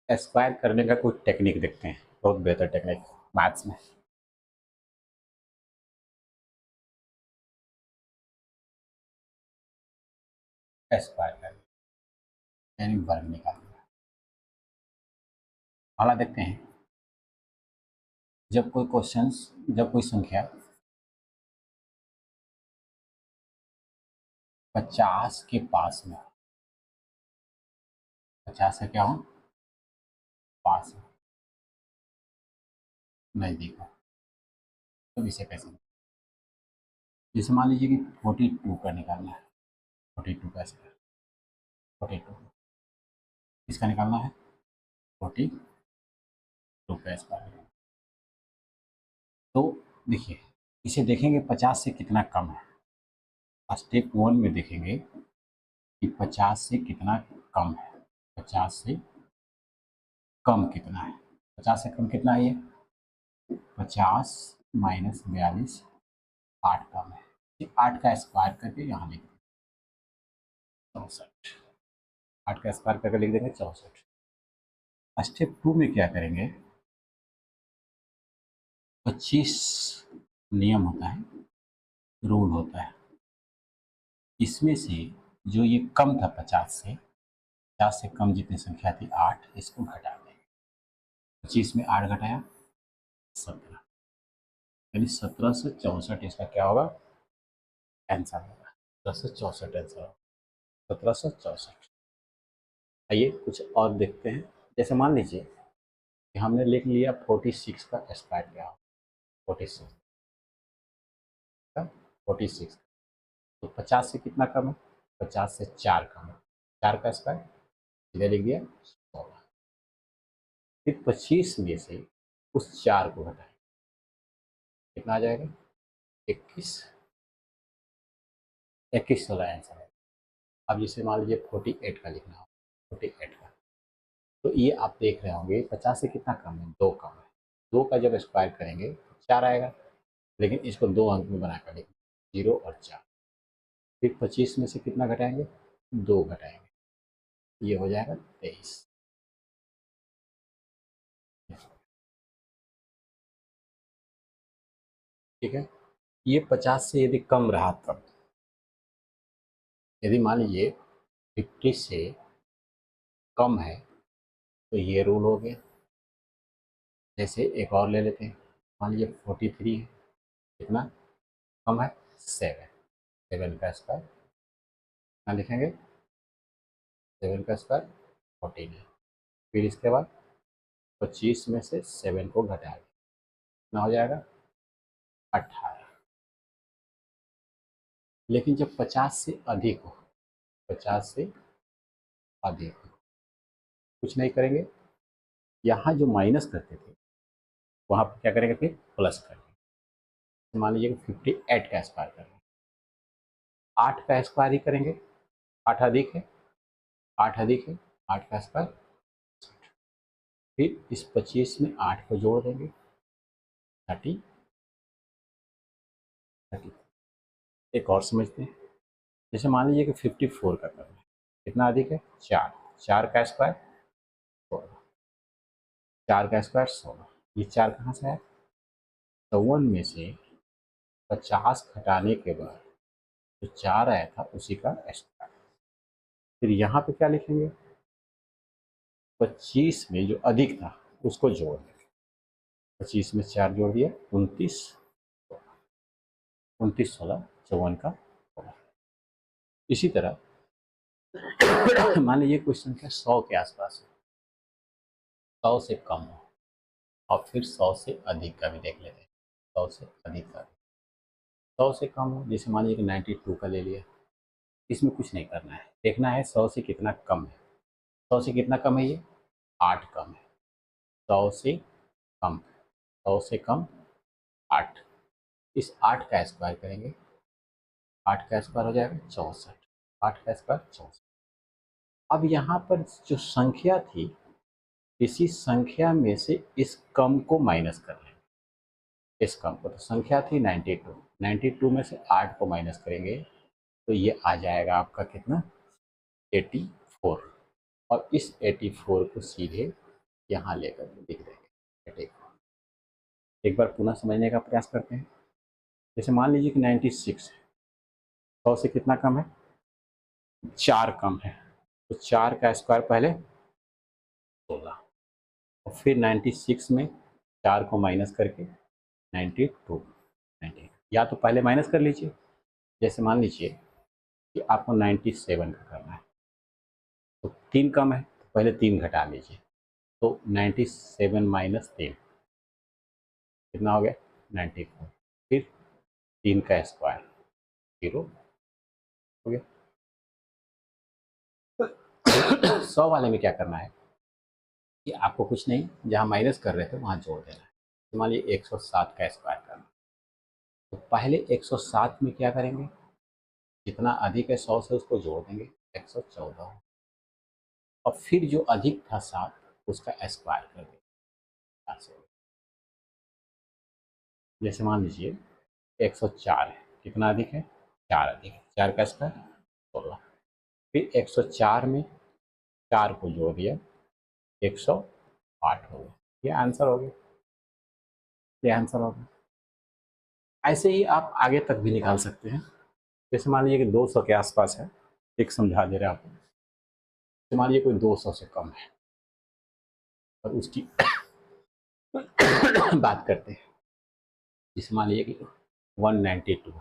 Square करने का कुछ टेक्निक देखते हैं, बहुत बेहतर टेक्निक मैथ्स में। स्क्वायर करना यानी वर्ग निकालना। अगला देखते हैं, जब कोई संख्या 50 के पास में, 50 से क्या हो, पास में, नजदीक हो, तो इसे कैसे, जैसे मान लीजिए कि 42 का निकालना है, 42 का स्क्वायर, 42 इसका निकालना है, 42 का स्क्वायर। तो देखिए, इसे देखेंगे 50 से कितना कम है। स्टेप 1 में देखेंगे कि 50 से कितना कम है, 50 से कम कितना है, 50 से कम कितना है ये, 50 माइनस 42, 8 कम है। 8 का स्क्वायर करके यहाँ लिख देंगे 64, 8 का स्क्वायर करके लिख देंगे 64। स्टेप 2 में क्या करेंगे, 25 नियम होता है, रूल होता है, इसमें से जो ये कम था 50 से कम जितनी संख्या थी 8, इसको घटा देंगे। 25 में 8 घटाया 17, यानी 17 से 64 इसका क्या होगा, आंसर होगा। 17 से 64 आंसर होगा, 1764। आइए कुछ और देखते हैं। जैसे मान लीजिए कि हमने लिख लिया 46 का स्क्वायर क्या हो, 46 का 46, तो 50 से कितना कम है, 50 से 4 कम है, 4 का स्क्वायर इधर लिख दिया 16। फिर 25 में से उस 4 को घटाएं, कितना आ जाएगा, 21, 21 16 आंसर है। अब जिसे मान लीजिए 48 का लिखना हो, 48 का, तो ये आप देख रहे होंगे 50 से कितना कम है, 2 कम है। 2 का जब स्क्वायर करेंगे तो 4 आएगा, लेकिन इसको 2 अंक में बनाकर लिखेंगे, 0 और 4। फिर 25 में से कितना घटाएंगे, 2 घटाएंगे, ये हो जाएगा 23। ठीक है, ये 50 से यदि कम रहा तब, यदि मान लीजिए 50 से कम है तो ये रूल हो गया। जैसे एक और ले लेते हैं, मान लीजिए 43 है, कितना कम है, 7, 7 का स्क्वायर कितना लिखेंगे, 7 का स्क्वायर 14 है। फिर इसके बाद 25 में से 7 को घटा दें, कितना हो जाएगा, 18। लेकिन जब 50 से अधिक हो, 50 से अधिक हो, कुछ नहीं करेंगे, यहाँ जो माइनस करते थे वहाँ पर क्या करेंगे, फिर प्लस करेंगे। मान लीजिए कि 58 का स्क्वायर करेंगे, 8 का स्क्वायर ही करेंगे, 8 अधिक है, 8 अधिक है, 8 का स्क्वायर। फिर इस 25 में 8 को जोड़ देंगे, 30, 30। एक और समझते हैं, जैसे मान लीजिए कि 54 का करना है, कितना अधिक है, 4, 4 का स्क्वायर 16, 4 का स्क्वायर 16, ये 4 कहाँ से है, 54 में से 50 घटाने के बाद जो 4 आया था उसी का स्क्वायर। फिर यहाँ पे क्या लिखेंगे, 25 में जो अधिक था उसको जोड़ देंगे, 25 में 4 जोड़ दिया, 29, 29 16 54 का होगा। इसी तरह मान लीजिए कोई संख्या 100 के आसपास है, 100 से कम हो, और फिर 100 से अधिक का भी देख लेते हैं, 100 से अधिक का, 100 से कम हो, जैसे मान लीजिए कि 92 का ले लिया, इसमें कुछ नहीं करना है, देखना है 100 से कितना कम है। 100 से कितना कम है, ये 8 कम है, 100 से कम, 100 से कम 8, इस 8 का स्क्वायर करेंगे, 8 का स्क्वायर हो जाएगा 64, 8 का स्क्वायर 64। अब यहाँ पर जो संख्या थी, इसी संख्या में से इस कम को माइनस कर लेंगे, इस कम को, तो संख्या थी 92, 92 में से 8 को माइनस करेंगे तो ये आ जाएगा आपका कितना, 84, और इस 84 को सीधे यहाँ लेकर के लिख देंगे। ठीक, एक बार पुनः समझने का प्रयास करते हैं। जैसे मान लीजिए कि 96 है, 100 से कितना कम है, 4 कम है, तो 4 का स्क्वायर पहले 16, और फिर 96 में 4 को माइनस करके 92, 90, या तो पहले माइनस कर लीजिए। जैसे मान लीजिए कि आपको 97 का करना है, तो 3 कम है, तो पहले 3 घटा लीजिए, तो 97 माइनस 3 कितना हो गया, 94, फिर 3 का स्क्वायर 0 हो गया। 100 वाले में क्या करना है कि आपको कुछ नहीं, जहाँ माइनस कर रहे थे वहाँ जोड़ देना है। तो मान लीजिए 107 का स्क्वायर करना, तो पहले 107 में क्या करेंगे, जितना अधिक है 100 से उसको जोड़ देंगे, 114, और फिर जो अधिक था 7 उसका स्क्वायर कर देंगे 4 से। जैसे मान लीजिए 104 है, कितना अधिक है, 4 अधिक है, 4 का स्क्वायर 16, फिर 104 में 4 को जोड़ दिया, 108 हो गया। ये आंसर हो गया, ये आंसर हो गया। ऐसे ही आप आगे तक भी निकाल सकते हैं। जैसे मान लीजिए कि 200 के आसपास है, एक समझा दे रहे हैं आपको। तो मान लीजिए कोई 200 से कम है और उसकी बात करते हैं। जैसे मान लीजिए कि 192 है,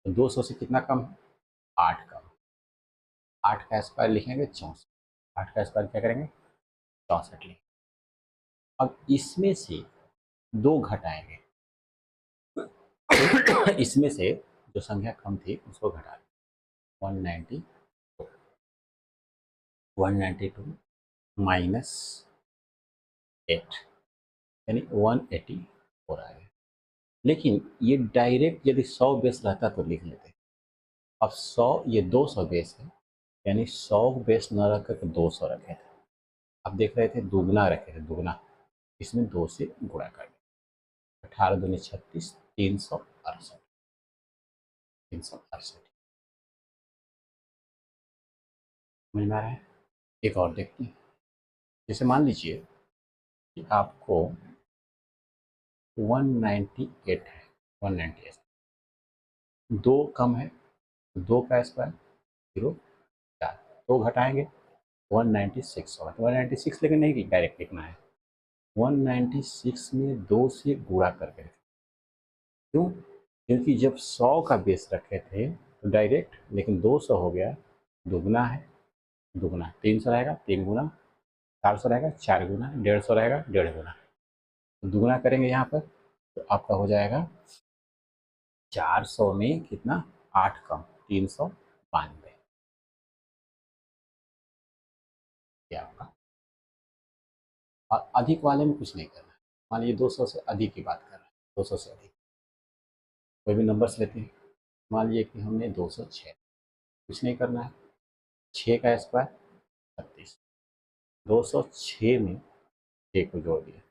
तो 200 से कितना कम है, 8 कम। 8 का स्क्वायर लिखेंगे 64, 8 का स्क्वायर क्या करेंगे, 64 लिखेंगे। अब इसमें से 2 घटाएंगे, इसमें से जो संख्या कम थी उसको घटा दें, 192, 192 माइनस 8 यानी 184 आ गया। लेकिन ये डायरेक्ट यदि 100 बेस रहता तो लिख लेते। अब 100, ये 200 बेस है, यानी 100 बेस न रख कर 200 रखे थे। अब देख रहे थे दुगना रखे थे, दुगना, इसमें 2 से गुणा कर दें, 18 दूनी 36, 368, 368 समझ में आ रहा है। एक और देखते हैं। जैसे मान लीजिए कि आपको 198 है, 198, 2 कम है, 2 का स्क्वायर 0, 4, 2 घटाएंगे 196 होगा, 196 लेकिन नहीं डायरेक्ट लिखना है, 196 में 2 से गुणा करके रखें। क्यों, क्योंकि जब 100 का बेस रखे थे तो डायरेक्ट, लेकिन 200 हो गया, दुगना है, दुगना 300 रहेगा, 3 गुना, 400 रहेगा, 4 गुना, 150 रहेगा, 1.5 गुना, तो दुगना करेंगे यहाँ पर, तो आपका हो जाएगा 400 में कितना, 8 कम, 392, क्या होगा। और अधिक वाले में कुछ नहीं करना है। मान लीजिए 200 से अधिक की बात कर रहे हैं, 200 से अधिक कोई भी नंबर्स लेते हैं। मान लीजिए कि हमने 206, कुछ नहीं करना है, 6 का स्क्वायर 36, 206 में 6 को जोड़ दिया,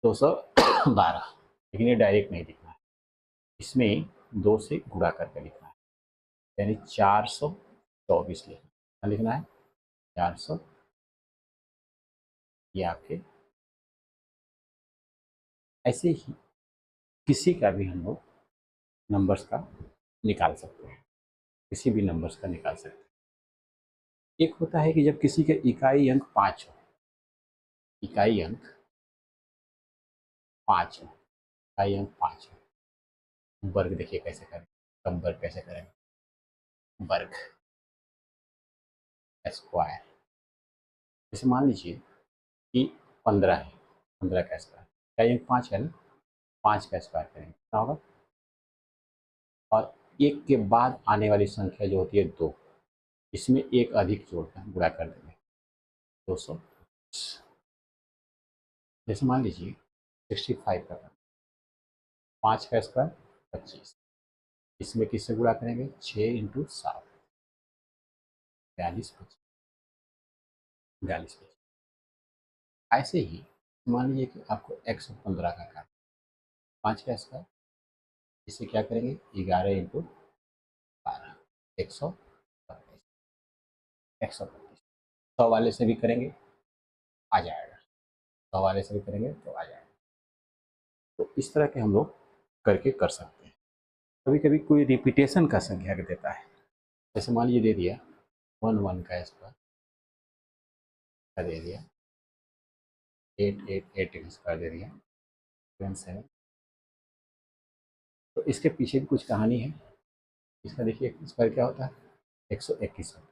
212, लेकिन ये डायरेक्ट नहीं लिखना है, इसमें 2 से गुणा करके लिखना है, यानी 424 लिखना लिखना है, 400, ये आपके। ऐसे ही किसी का भी हम लोग नंबर्स का निकाल सकते हैं, किसी भी नंबर्स का निकाल सकते हैं। एक होता है कि जब किसी के इकाई अंक 5 हो, इकाई अंक 5 हो, इकाई अंक 5 हो, वर्ग देखिए कैसे करें, तब वर्ग कैसे करेंगे, वर्ग स्क्वायर। जैसे मान लीजिए कि 15 है, 15 का स्क्वायर, इकाई अंक 5 है ना, 5 का स्क्वायर करेंगे कितना होगा, और एक के बाद आने वाली संख्या जो होती है 2, इसमें एक अधिक जोड़कर गुणा कर देंगे, 200। जैसे मान लीजिए 65 का, 5 का स्क्वायर 25, इसमें किससे गुणा करेंगे, 6 इंटू 7, 42, 42। ऐसे ही मान लीजिए कि आपको 115 का करना, 5 का स्क्वायर, इसे क्या करेंगे, 11 इंटू 12, 132, 132, 100 वाले से भी करेंगे, आ जाएगा, 100 वाले से भी करेंगे तो आ जाएगा। तो इस तरह के हम लोग करके कर सकते हैं। कभी कभी कोई रिपीटेशन का संख्या देता है, जैसे मान लीजिए दे दिया 1 का स्क्वायर का दे दिया, 8 का स्क्वायर दे दिया, 7 तो इसके पीछे भी कुछ कहानी है। इसका देखिए स्क्वायर क्या होता है, 121 होता है।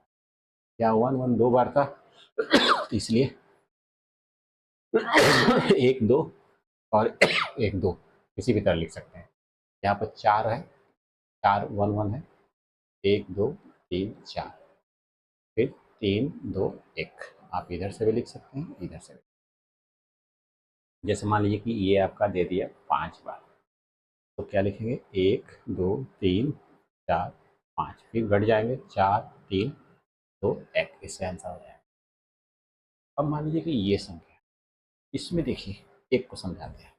क्या 1 2 बार था इसलिए 1 2 और 1 2 किसी भी तरह लिख सकते हैं। यहाँ पर 4 है, 4 1 1 है, 1 2 3 4, फिर 3 2 1। आप इधर से भी लिख सकते हैं, इधर से भी। जैसे मान लीजिए कि ये आपका दे दिया 5 बार, तो क्या लिखेंगे 1 2 3 4 5, फिर घट जाएंगे 4 3 2 1, इससे आंसर हो जाएगा। अब मान लीजिए कि ये संख्या, इसमें देखिए एक को समझाते हैं।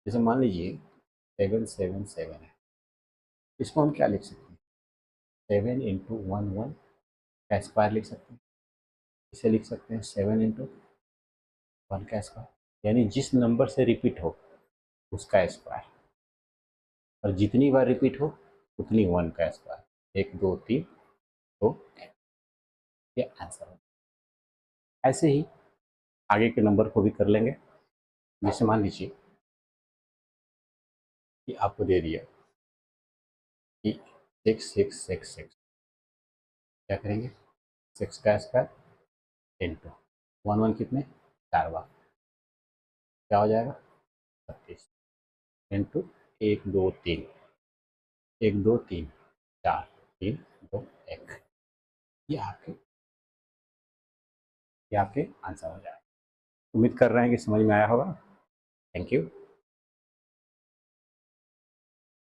जैसे मान लीजिए 7 है, इसको हम क्या लिख सकते हैं, 7 इंटू 1 का स्क्वायर लिख सकते हैं। इसे लिख सकते हैं 7 इंटू 1 का स्क्वायर, यानी जिस नंबर से रिपीट हो उसका स्क्वायर, और जितनी बार रिपीट हो उतनी 1 का स्क्वायर, 1 2 3 तो ये आंसर हो। ऐसे ही आगे के नंबर को भी कर लेंगे। जैसे मान लीजिए कि आपको दे दिया कि 6 क्या करेंगे, 6 का स्क्वायर इंटू 1 कितने 4 बार, क्या हो जाएगा 36 इंटू 1 2 3 1 2 3 4 3 2 1, ये आपके आंसर हो जाएगा। उम्मीद कर रहे हैं कि समझ में आया होगा। Thank you.